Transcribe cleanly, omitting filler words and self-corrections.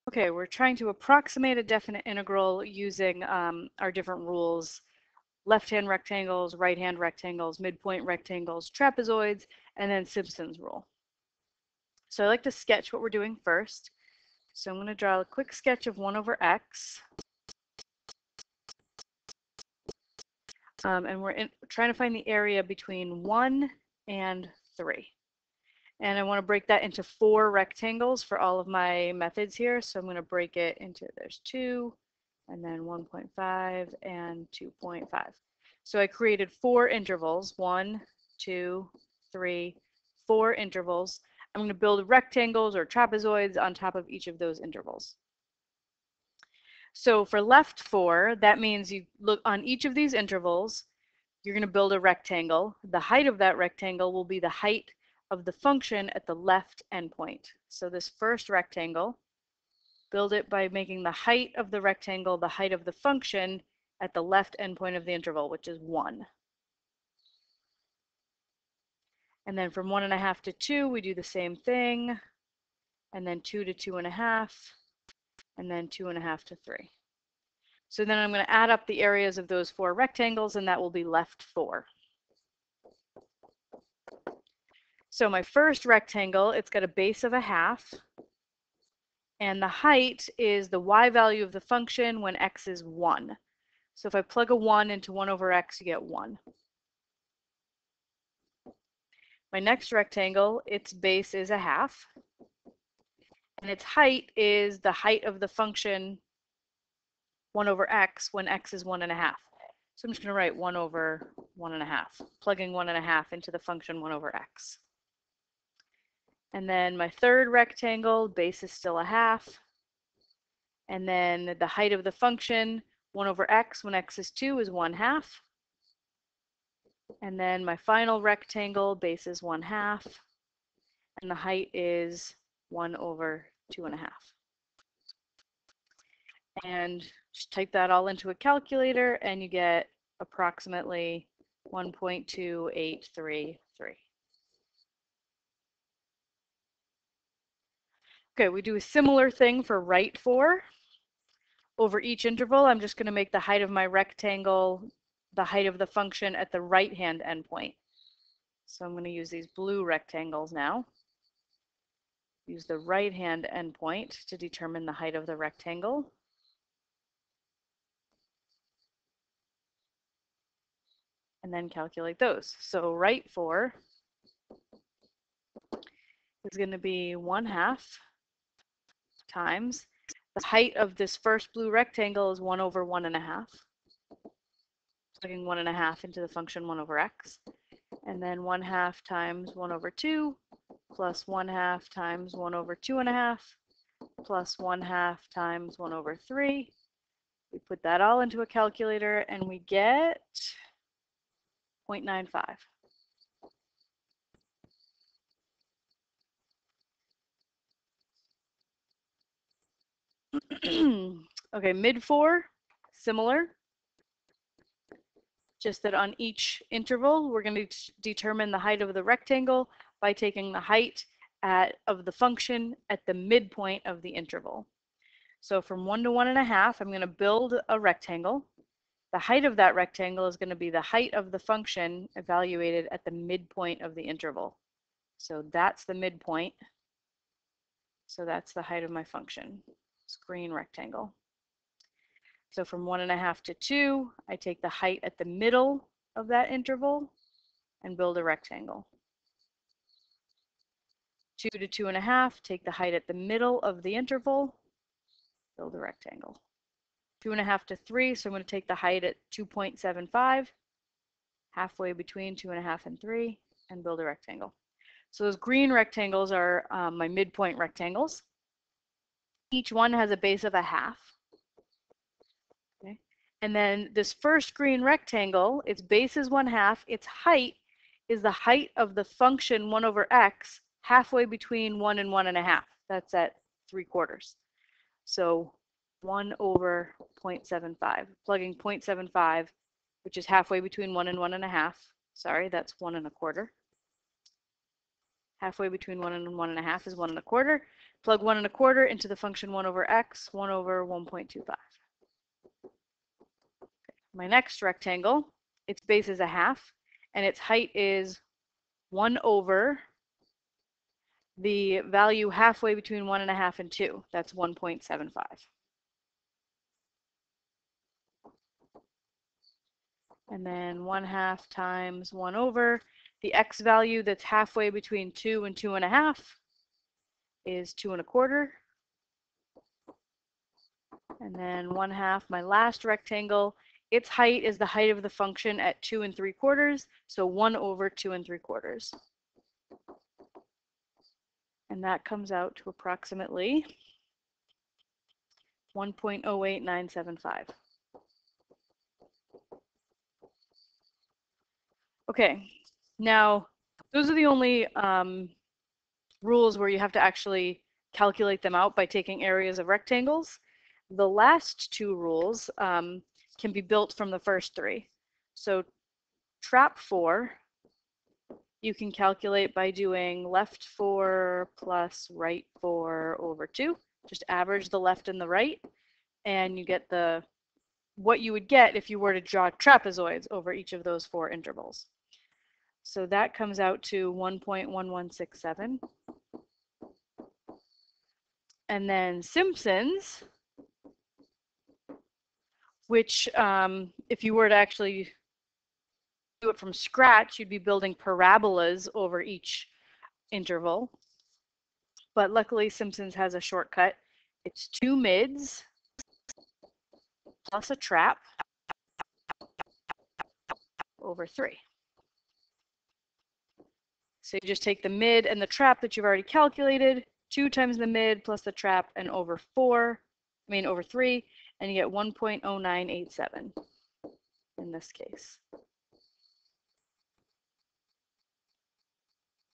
Okay, we're trying to approximate a definite integral using our different rules: left-hand rectangles, right-hand rectangles, midpoint rectangles, trapezoids, and then Simpsons rule. So I like to sketch what we're doing first. So I'm going to draw a quick sketch of 1 over x. And we're trying to find the area between 1 and 3. And I want to break that into 4 rectangles for all of my methods here. So I'm going to break it into, there's 2, and then 1.5 and 2.5. So I created 4 intervals, 1, 2, 3, 4 intervals. I'm going to build rectangles or trapezoids on top of each of those intervals. So for left 4, that means you look on each of these intervals, you're going to build a rectangle. The height of that rectangle will be the height of the function at the left endpoint. So this first rectangle, build it by making the height of the rectangle the height of the function at the left endpoint of the interval, which is 1. And then from 1.5 to 2, we do the same thing. And then 2 to 2.5, and then 2.5 to 3. So then I'm going to add up the areas of those 4 rectangles, and that will be left 4. So my first rectangle, it's got a base of 1/2, and the height is the y value of the function when x is 1. So if I plug a 1 into 1 over x, you get 1. My next rectangle, its base is 1/2, and its height is the height of the function 1 over x when x is 1.5. So I'm just going to write 1 over 1.5, plugging 1.5 into the function 1 over x. And then my third rectangle, base is still 1/2. And then the height of the function 1 over x when x is 2 is 1/2. And then my final rectangle, base is 1/2. And the height is 1 over 2.5. And just type that all into a calculator, and you get approximately 1.2833. Okay, we do a similar thing for right 4. Over each interval, I'm just going to make the height of my rectangle the height of the function at the right-hand endpoint. So I'm going to use these blue rectangles now. Use the right-hand endpoint to determine the height of the rectangle. And then calculate those. So right 4 is going to be 1/2 times the height of this first blue rectangle is 1 over 1.5. Plugging 1.5 into the function 1 over x. And then 1/2 times 1 over 2 plus 1/2 times 1 over 2.5 plus 1/2 times 1 over 3. We put that all into a calculator and we get 0.95. Okay, mid 4, similar. Just that on each interval, we're going to determine the height of the rectangle by taking the height of the function at the midpoint of the interval. So from 1 to 1.5, I'm going to build a rectangle. The height of that rectangle is going to be the height of the function evaluated at the midpoint of the interval. So that's the midpoint. So that's the height of my function. It's green rectangle. So from 1.5 to 2, I take the height at the middle of that interval and build a rectangle. 2 to 2.5, take the height at the middle of the interval, build a rectangle. 2.5 to 3, so I'm going to take the height at 2.75, halfway between 2.5 and 3, and build a rectangle. So those green rectangles are my midpoint rectangles. Each one has a base of 1/2. Okay. And then this first green rectangle, its base is 1/2, its height is the height of the function 1 over x, halfway between 1 and 1.5. That's at 3/4. So 1 over 0.75, plugging 0.75, which is halfway between 1 and 1.5. Sorry, that's 1 1/4. Halfway between 1 and 1.5 is 1 1/4. Plug 1 1/4 into the function 1 over x, 1 over 1.25. My next rectangle, its base is a half, and its height is 1 over the value halfway between 1.5 and 2. That's 1.75. And then 1/2 times 1 over the x value that's halfway between 2 and 2.5 is 2 1/4. And then 1/2, my last rectangle, its height is the height of the function at 2 3/4, so 1 over 2 3/4. And that comes out to approximately 1.08975. Okay, now those are the only rules where you have to actually calculate them out by taking areas of rectangles. The last two rules can be built from the first three. So trap 4, you can calculate by doing left 4 plus right 4 over 2. Just average the left and the right, and you get what you would get if you were to draw trapezoids over each of those 4 intervals. So that comes out to 1.1167. And then Simpsons, which if you were to actually do it from scratch, you'd be building parabolas over each interval. But luckily, Simpsons has a shortcut. It's 2 mids plus a trap over 3. So you just take the mid and the trap that you've already calculated, 2 times the mid plus the trap, and over 3, and you get 1.0987 in this case.